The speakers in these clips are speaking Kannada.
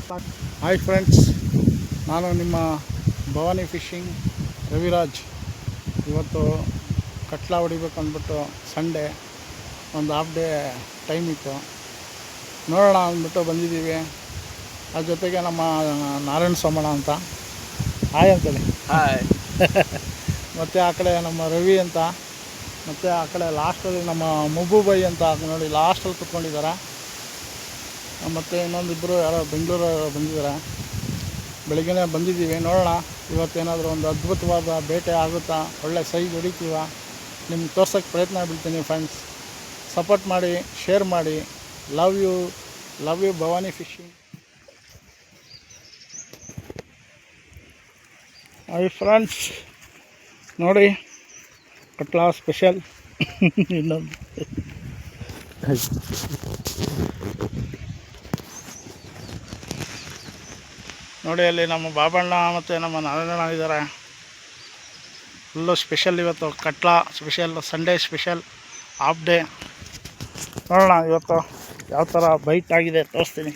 ಹಾಯ್ ಫ್ರೆಂಡ್ಸ್, ನಾನು ನಿಮ್ಮ ಭವಾನಿ ಫಿಶಿಂಗ್ ರವಿರಾಜ್. ಇವತ್ತು ಕಟ್ಲಾ ಹೊಡಿಬೇಕು ಅಂದ್ಬಿಟ್ಟು ಸಂಡೇ ಒಂದು ಹಾಫ್ ಡೇ ಟೈಮ್ ಇತ್ತು, ನೋಡೋಣ ಅಂದ್ಬಿಟ್ಟು ಬಂದಿದ್ದೀವಿ. ಅದ್ರ ಜೊತೆಗೆ ನಮ್ಮ ನಾರಾಯಣ ಸೋಮಣ್ಣ ಅಂತ ಹಾಯ್ ಅಂತೇಳಿ ಹಾಯ್ ಮತ್ತು ಆ ಕಡೆ ನಮ್ಮ ರವಿ ಅಂತ, ಮತ್ತು ಆ ಕಡೆ ಲಾಸ್ಟಲ್ಲಿ ನಮ್ಮ ಮುಬುಬೈ ಅಂತ ನೋಡಿ ಲಾಸ್ಟಲ್ಲಿ ಕುತ್ಕೊಂಡಿದ್ದಾರೆ. ಮತ್ತು ಇನ್ನೊಂದಿಬ್ಬರು ಯಾರೋ ಬೆಂಗಳೂರು ಬಂದಿದ್ದಾರೆ. ಬೆಳಿಗ್ಗೆನೇ ಬಂದಿದ್ದೀವಿ, ನೋಡೋಣ ಇವತ್ತೇನಾದರೂ ಒಂದು ಅದ್ಭುತವಾದ ಬೇಟೆ ಆಗುತ್ತಾ, ಒಳ್ಳೆ ಸೈಜ್ ಹೊಡಿತೀವ, ನಿಮ್ಗೆ ತೋರ್ಸೋಕ್ಕೆ ಪ್ರಯತ್ನ ಬೀಳ್ತೀನಿ. ಫ್ರೆಂಡ್ಸ್, ಸಪೋರ್ಟ್ ಮಾಡಿ, ಶೇರ್ ಮಾಡಿ. Love you Bhavani fishing. Hi friends, ನೋಡಿ ಕಟ್ಲಾ ಸ್ಪೆಷಲ್ ಇನ್ನೊಂದು ನೋಡಿ, ಅಲ್ಲಿ ನಮ್ಮ ಬಾಬಣ್ಣ ಮತ್ತು ನಮ್ಮ ನಾರಾಯಣ ಇದ್ದಾರೆ. ಫುಲ್ಲು ಸ್ಪೆಷಲ್ ಇವತ್ತು, catla special, Sunday special half day. ನೋಡೋಣ ಇವತ್ತು ಯಾವ ಥರ ಬೈಟ್ ಆಗಿದೆ ತೋರಿಸ್ತೀನಿ.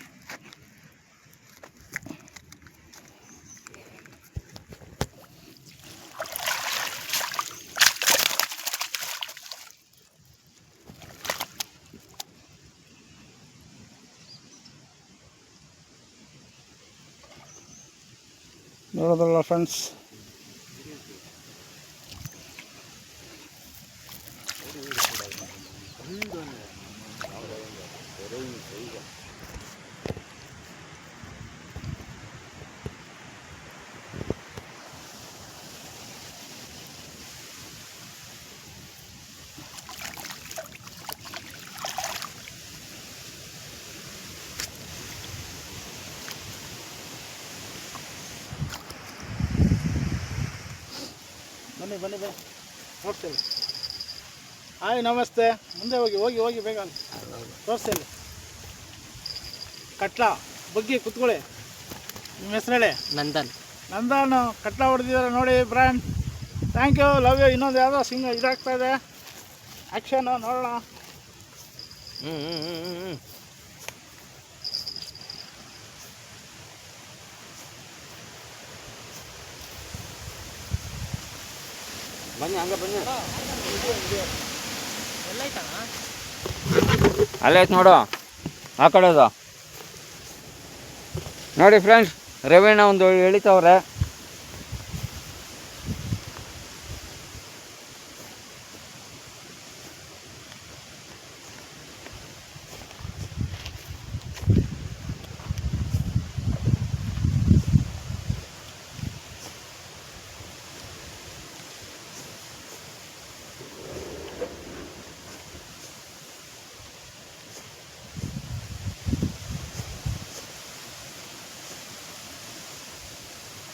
ನೋಡೋದಲ್ಲ ಫ್ರೆಂಡ್ಸ್, ಬನ್ನಿ ನೋಡ್ತೇವೆ. ಹಾಯ್, ನಮಸ್ತೆ. ಮುಂದೆ ಹೋಗಿ ಬೇಗ ತೋರಿಸ್ತೇನೆ. ಕಟ್ಲಾ ಬಗ್ಗೆ ಕುತ್ಕೊಳ್ಳಿ. ನಿಮ್ಮ ಹೆಸರು ಹೇಳಿ. ನಂದನ್ ಕಟ್ಲಾ ಹೊಡೆದಿದ್ದಾರೆ ನೋಡಿ brand. Thank you, love you. ಇನ್ನೊಂದು ಯಾವುದೋ ಇದಾಗ್ತಾ ಇದೆ ಆ್ಯಕ್ಷನು, ನೋಡೋಣ. ಬನ್ನಿ, ಹಂಗೆ ಬನ್ನಿ. ಅಲ್ಲೇ ಐತೆ ನೋಡು, ಆ ಕಡೆದು ನೋಡಿ ಫ್ರೆಂಡ್ಸ್. ರವೀಣ ಒಂದು ಎಳಿತವ್ರೆ.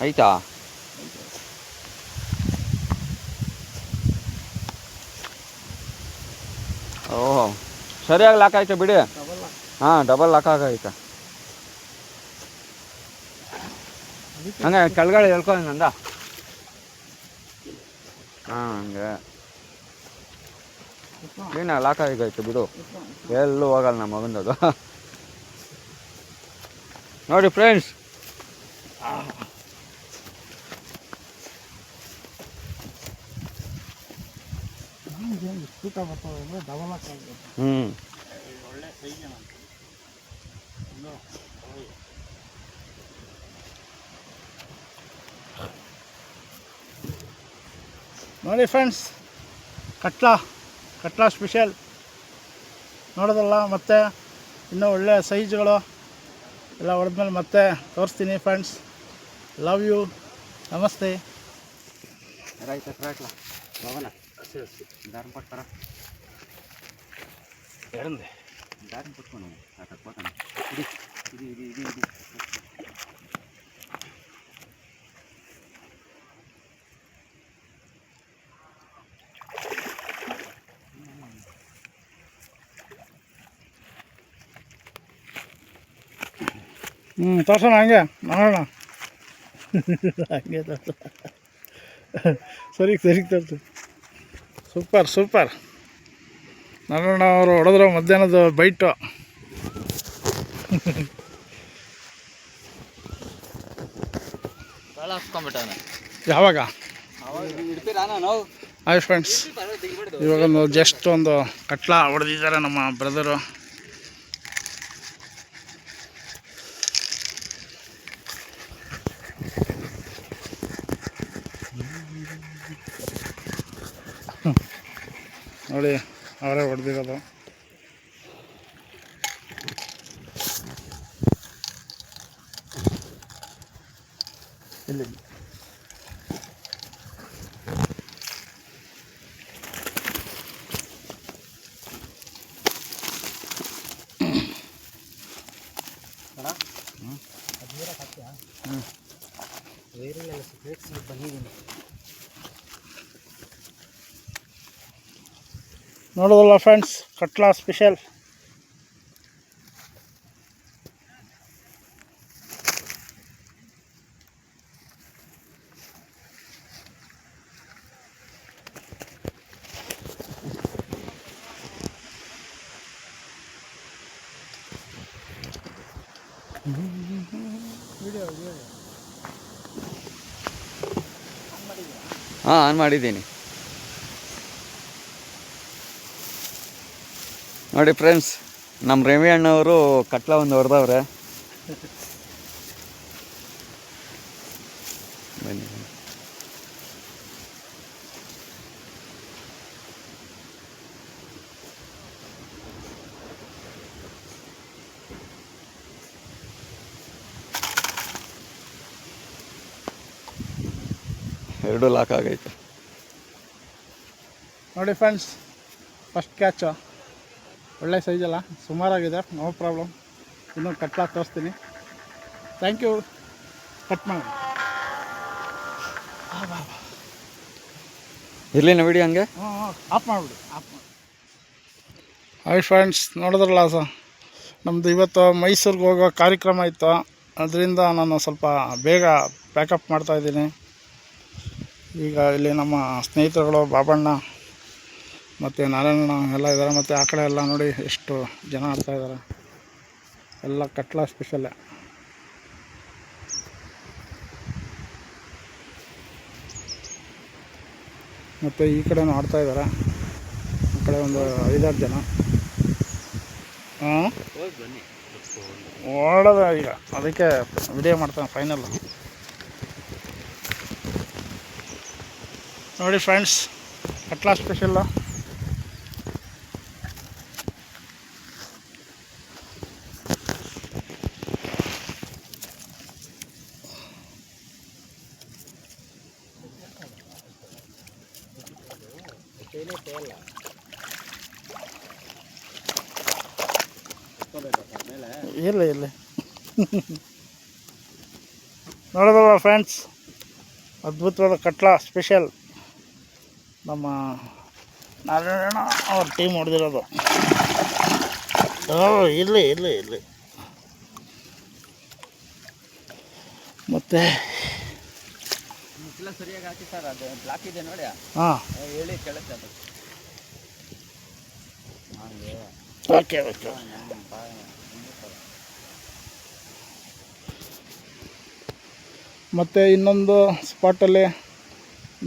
ಆಯ್ತಾ? ಓಹ್, ಸರಿಯಾಗಿ ಲಾಕ್ ಆಯ್ತು ಬಿಡಿ. ಹಾಂ, ಡಬಲ್ ಲಾಕ್ ಆಗೈತೆ. ಹಂಗೆ ಕೆಳಗಡೆ ಹೇಳ್ಕೊಂಡ. ಹಾಂ, ಹಂಗೆ ಕ್ಲೀನಾಗಿ ಲಾಕ್ ಆಗೈತೆ ಬಿಡು, ಎಲ್ಲೂ ಹೋಗಲ್ಲ ನಮ್ಮ ಮಗಂದದು. ನೋಡಿ ಫ್ರೆಂಡ್ಸ್, ಡಬಲ್ ಹಾಕಿ ಒಳ್ಳೆ ಸೈಜ್ ನೋಡಿ ಫ್ರೆಂಡ್ಸ್. ಕಟ್ಲಾ ಸ್ಪೆಷಲ್ ನೋಡೋದಲ್ಲ. ಮತ್ತು ಇನ್ನೂ ಒಳ್ಳೆ ಸೈಜ್ಗಳು ಎಲ್ಲ ಹೊಡೆದ್ಮೇಲೆ ಮತ್ತೆ ತೋರಿಸ್ತೀನಿ ಫ್ರೆಂಡ್ಸ್. ಲವ್ ಯು, ನಮಸ್ತೆ. దారం పట్టుకరా, దారం పట్టుకోను అక్కడ పోతాను. ఇది ತೋರ್ಸೋಣ, ಹಂಗೆ ನೋಡೋಣ. ಹಂಗೆ ತೋರ್ಸ, ಸರಿ ತೋರ್ಸು. ಸೂಪರ್. ನಾರಾಯಣ ಅವರು ಹೊಡೆದ್ರು ಮಧ್ಯಾಹ್ನದ ಬೈಟು. ಯಾವಾಗ ಹಾಯ್ ಫ್ರೆಂಡ್ಸ್, ಇವಾಗ ಜಸ್ಟ್ ಒಂದು ಕಟ್ಲ ಹೊಡೆದಿದ್ದಾರೆ ನಮ್ಮ ಬ್ರದರು. ನೋಡಿ ಅವರೇ ಹೊಡೆದಿರೋದು. ಇಲ್ಲಿ ನೋಡೋದಲ್ಲ ಫ್ರೆಂಡ್ಸ್, ಕಟ್ಲಾ ಸ್ಪೆಷಲ್. ಹಾಂ, ಆನ್ ಮಾಡಿದ್ದೀನಿ. ನೋಡಿ ಫ್ರೆಂಡ್ಸ್, ನಮ್ಮ ರವಿ ಅಣ್ಣವರು ಕಟ್ಲ ಒಂದು ಹೊಡೆದವ್ರೆ. ಬನ್ನಿ ಎರಡೂ ಲಾಕ್ ಆಗೈತೆ. ನೋಡಿ ಫ್ರೆಂಡ್ಸ್, ಫಸ್ಟ್ ಕ್ಯಾಚು ಒಳ್ಳೆ ಸೈಜಲ್ಲ, ಸುಮಾರಾಗಿದೆ, ನೋ ಪ್ರಾಬ್ಲಮ್. ಇನ್ನೂ ಕಟ್ಲಾಕ್ ತೋರಿಸ್ತೀನಿ. Thank you. ಕಟ್ ಮಾಡಿ ಇರ್ಲಿನ ವಿಡಿಯೋ ಹಂಗೆ ಆಫ್ ಮಾಡಿಬಿಡಿ, ಆಫ್ ಮಾಡಿ. ಹಾಯ್ ಫ್ರೆಂಡ್ಸ್, ನೋಡಿದ್ರಲ್ಲ ನಮ್ಮದು ಇವತ್ತು ಮೈಸೂರಿಗೆ ಹೋಗೋ ಕಾರ್ಯಕ್ರಮ ಇತ್ತು. ಅದರಿಂದ ನಾನು ಸ್ವಲ್ಪ ಬೇಗ ಪ್ಯಾಕಪ್ ಮಾಡ್ತಾಯಿದ್ದೀನಿ. ಈಗ ಇಲ್ಲಿ ನಮ್ಮ ಸ್ನೇಹಿತರುಗಳು ಬಾಬಣ್ಣ ಮತ್ತು ನಾರಾಯಣ ಎಲ್ಲ ಇದ್ದಾರೆ. ಮತ್ತು ಆ ಕಡೆ ಎಲ್ಲ ನೋಡಿ ಎಷ್ಟು ಜನ ಆಡ್ತಾಯಿದ್ದಾರೆ. ಎಲ್ಲ ಕಟ್ಲಾ ಸ್ಪೆಷಲ್ಲೇ. ಮತ್ತು ಈ ಕಡೆನೂ ಆಡ್ತಾಯಿದ್ದಾರೆ. ಆ ಕಡೆ ಒಂದು 5-6 ಜನ. ಹಾಂ, ಓಡೋದ ಈಗ, ಅದಕ್ಕೆ ವಿಡಿಯೋ ಮಾಡ್ತಾನೆ ಫೈನಲ್. ನೋಡಿ ಫ್ರೆಂಡ್ಸ್, ಕಟ್ಲಾ ಸ್ಪೆಷಲ್ಲು. ಇಲ್ಲ ನೋಡೋದಲ್ವ ಫ್ರೆಂಡ್ಸ್, ಅದ್ಭುತವಾದ ಕಟ್ಲಾ ಸ್ಪೆಷಲ್. ನಮ್ಮ ನಾರಾಯಣ ಅವ್ರ ಟೀಮ್ ಹೊಡೆದಿರೋದು. ಇರಲಿ ಮತ್ತು ಸರಿಯಾಗಿ ಹಾಕಿ ಸರ್, ಅದು ಬ್ಲಾಕ್ ಇದೆ ನೋಡಿ. ಹಾಂ, ಹೇಳಿ ಕೇಳುತ್ತೆ ಅದು. ಓಕೆ. ಮತ್ತು ಇನ್ನೊಂದು ಸ್ಪಾಟಲ್ಲಿ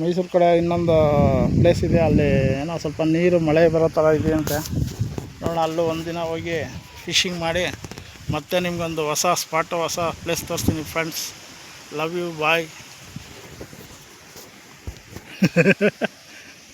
ಮೈಸೂರು ಕಡೆ ಇನ್ನೊಂದು ಪ್ಲೇಸ್ ಇದೆ. ಅಲ್ಲಿ ಏನೋ ಸ್ವಲ್ಪ ನೀರು ಮಳೆ ಬರೋ ಥರ ಇದೆಯಂತೆ. ನೋಡೋಣ, ಅಲ್ಲೂ ಒಂದಿನ ಹೋಗಿ ಫಿಶಿಂಗ್ ಮಾಡಿ ಮತ್ತೆ ನಿಮಗೊಂದು ಹೊಸ ಸ್ಪಾಟು, ಹೊಸ ಪ್ಲೇಸ್ ತೋರಿಸ್ತೀನಿ ಫ್ರೆಂಡ್ಸ್. Love you, bye.